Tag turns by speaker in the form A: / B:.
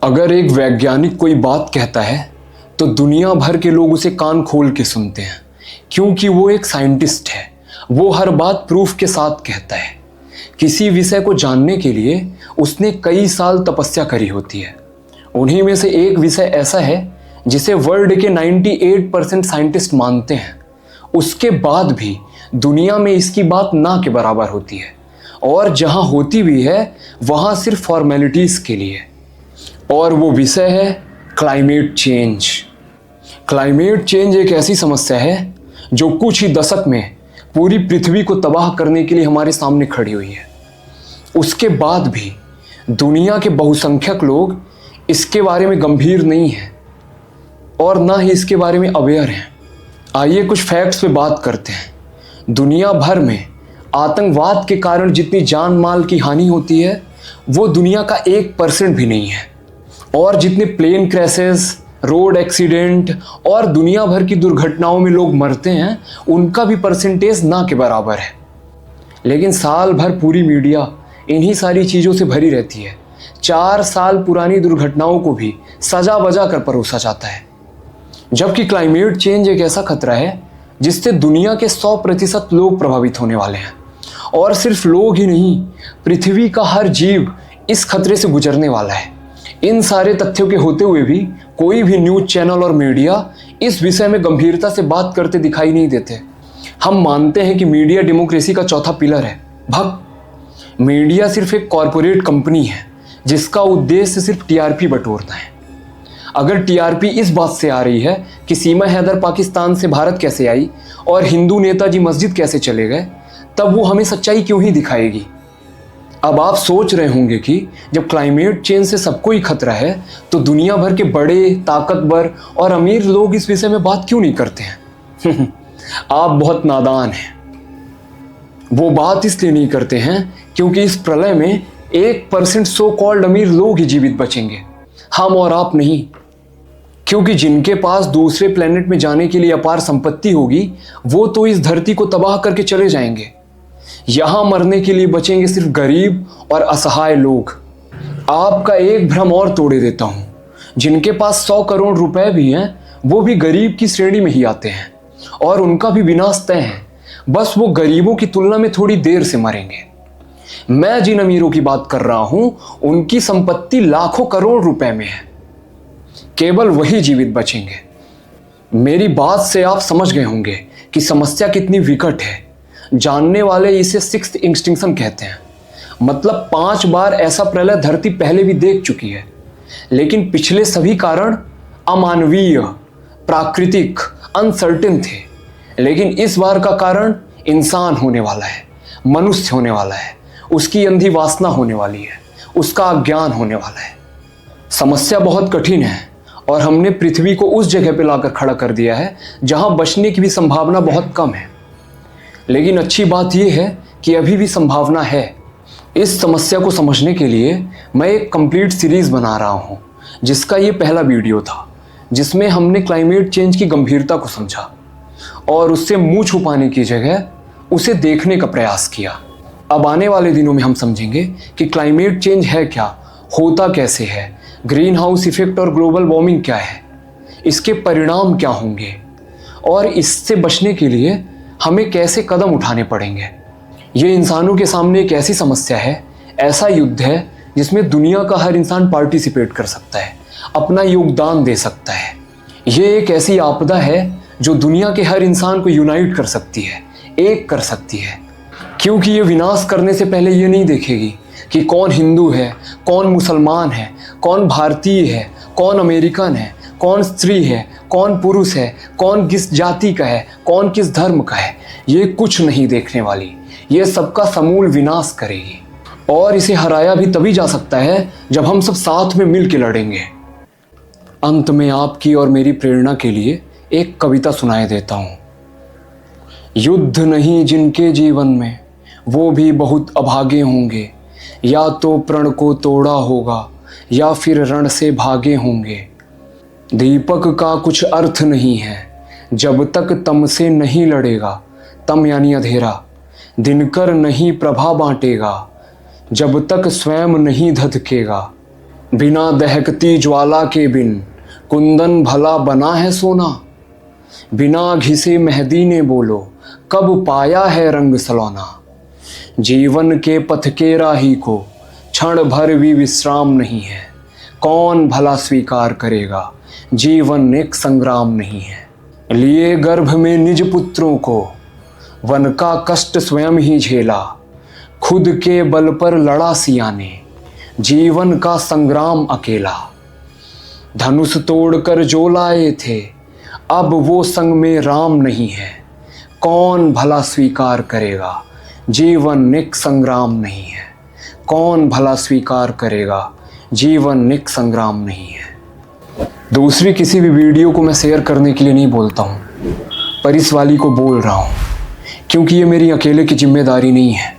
A: अगर एक वैज्ञानिक कोई बात कहता है तो दुनिया भर के लोग उसे कान खोल के सुनते हैं, क्योंकि वो एक साइंटिस्ट है। वो हर बात प्रूफ के साथ कहता है। किसी विषय को जानने के लिए उसने कई साल तपस्या करी होती है। उन्हीं में से एक विषय ऐसा है जिसे वर्ल्ड के 98% साइंटिस्ट मानते हैं। उसके बाद भी दुनिया में इसकी बात ना के बराबर होती है, और जहां होती भी है वहां सिर्फ फॉर्मेलिटीज के लिए। और वो विषय है क्लाइमेट चेंज। क्लाइमेट चेंज एक ऐसी समस्या है जो कुछ ही दशक में पूरी पृथ्वी को तबाह करने के लिए हमारे सामने खड़ी हुई है। उसके बाद भी दुनिया के बहुसंख्यक लोग इसके बारे में गंभीर नहीं हैं और ना ही इसके बारे में अवेयर हैं। आइए कुछ फैक्ट्स पे बात करते हैं। दुनिया भर में आतंकवाद के कारण जितनी जान माल की हानि होती है वो दुनिया का 1% भी नहीं है, और जितने प्लेन क्रैशेस, रोड एक्सीडेंट और दुनिया भर की दुर्घटनाओं में लोग मरते हैं उनका भी परसेंटेज ना के बराबर है। लेकिन साल भर पूरी मीडिया इन्हीं सारी चीज़ों से भरी रहती है। 4 साल पुरानी दुर्घटनाओं को भी सजा बजा कर परोसा जाता है, जबकि क्लाइमेट चेंज एक ऐसा खतरा है जिससे दुनिया के 100% लोग प्रभावित होने वाले हैं। और सिर्फ लोग ही नहीं, पृथ्वी का हर जीव इस खतरे से गुजरने वाला है। इन सारे तथ्यों के होते हुए भी कोई भी न्यूज़ चैनल और मीडिया इस विषय में गंभीरता से बात करते दिखाई नहीं देते। हम मानते हैं कि मीडिया डेमोक्रेसी का चौथा पिलर है। मीडिया सिर्फ एक कॉरपोरेट कंपनी है जिसका उद्देश्य सिर्फ टीआरपी बटोरना है। अगर टीआरपी इस बात से आ रही है कि सीमा हैदर पाकिस्तान से भारत कैसे आई और हिंदू नेताजी मस्जिद कैसे चले गए, तब वो हमें सच्चाई क्यों ही दिखाएगी। अब आप सोच रहे होंगे कि जब क्लाइमेट चेंज से सबको ही खतरा है तो दुनिया भर के बड़े, ताकतवर और अमीर लोग इस विषय में बात क्यों नहीं करते हैं। आप बहुत नादान हैं। वो बात इसलिए नहीं करते हैं क्योंकि इस प्रलय में 1% सो कॉल्ड अमीर लोग ही जीवित बचेंगे, हम और आप नहीं। क्योंकि जिनके पास दूसरे प्लेनेट में जाने के लिए अपार संपत्ति होगी वो तो इस धरती को तबाह करके चले जाएंगे। यहां मरने के लिए बचेंगे सिर्फ गरीब और असहाय लोग। आपका एक भ्रम और तोड़े देता हूं, जिनके पास 100 करोड़ रुपए भी हैं वो भी गरीब की श्रेणी में ही आते हैं, और उनका भी विनाश तय है। बस वो गरीबों की तुलना में थोड़ी देर से मरेंगे। मैं जिन अमीरों की बात कर रहा हूं उनकी संपत्ति लाखों करोड़ रुपए में है, केवल वही जीवित बचेंगे। मेरी बात से आप समझ गए होंगे कि समस्या कितनी विकट है। जानने वाले इसे 6th एक्सटिंक्शन कहते हैं। मतलब 5 बार ऐसा प्रलय धरती पहले भी देख चुकी है, लेकिन पिछले सभी कारण अमानवीय, प्राकृतिक, अनसर्टेन थे। लेकिन इस बार का कारण इंसान होने वाला है, मनुष्य होने वाला है, उसकी अंधी वासना होने वाली है, उसका अज्ञान होने वाला है। समस्या बहुत कठिन है और हमने पृथ्वी को उस जगह पे लाकर खड़ा कर दिया है जहां बचने की भी संभावना बहुत कम है। लेकिन अच्छी बात यह है कि अभी भी संभावना है। इस समस्या को समझने के लिए मैं एक कंप्लीट सीरीज बना रहा हूं, जिसका ये पहला वीडियो था, जिसमें हमने क्लाइमेट चेंज की गंभीरता को समझा और उससे मुंह छुपाने की जगह उसे देखने का प्रयास किया। अब आने वाले दिनों में हम समझेंगे कि क्लाइमेट चेंज है क्या, होता कैसे है, ग्रीन हाउस इफेक्ट और ग्लोबल वार्मिंग क्या है, इसके परिणाम क्या होंगे और इससे बचने के लिए हमें कैसे कदम उठाने पड़ेंगे। ये इंसानों के सामने एक ऐसी समस्या है, ऐसा युद्ध है जिसमें दुनिया का हर इंसान पार्टिसिपेट कर सकता है, अपना योगदान दे सकता है। ये एक ऐसी आपदा है जो दुनिया के हर इंसान को यूनाइट कर सकती है, एक कर सकती है। क्योंकि ये विनाश करने से पहले ये नहीं देखेगी कि कौन हिंदू है, कौन मुसलमान है, कौन भारतीय है, कौन अमेरिकन है, कौन स्त्री है, कौन पुरुष है, कौन किस जाति का है, कौन किस धर्म का है। ये कुछ नहीं देखने वाली, ये सबका समूल विनाश करेगी। और इसे हराया भी तभी जा सकता है जब हम सब साथ में मिल के लड़ेंगे। अंत में आपकी और मेरी प्रेरणा के लिए एक कविता सुनाए देता हूँ। युद्ध नहीं जिनके जीवन में वो भी बहुत अभागे होंगे, या तो प्रण को तोड़ा होगा या फिर रण से भागे होंगे। दीपक का कुछ अर्थ नहीं है जब तक तम से नहीं लड़ेगा, तम यानी अंधेरा। दिनकर नहीं प्रभा बांटेगा जब तक स्वयं नहीं धधकेगा। बिना दहकती ज्वाला के बिन कुंदन भला बना है सोना। बिना घिसे मेहंदी ने बोलो कब पाया है रंग सलोना। जीवन के पथ के राही को क्षण भर भी विश्राम नहीं है। कौन भला स्वीकार करेगा जीवन एक संग्राम नहीं है। लिए गर्भ में निज पुत्रों को वन का कष्ट स्वयं ही झेला। खुद के बल पर लड़ा सिया ने जीवन का संग्राम अकेला। धनुष तोड़कर जो लाए थे अब वो संग में राम नहीं है। कौन भला स्वीकार करेगा जीवन एक संग्राम नहीं है। कौन भला स्वीकार करेगा जीवन एक संग्राम नहीं है। दूसरी किसी भी वीडियो को मैं शेयर करने के लिए नहीं बोलता हूँ, पर इस वाली को बोल रहा हूँ क्योंकि ये मेरी अकेले की जिम्मेदारी नहीं है।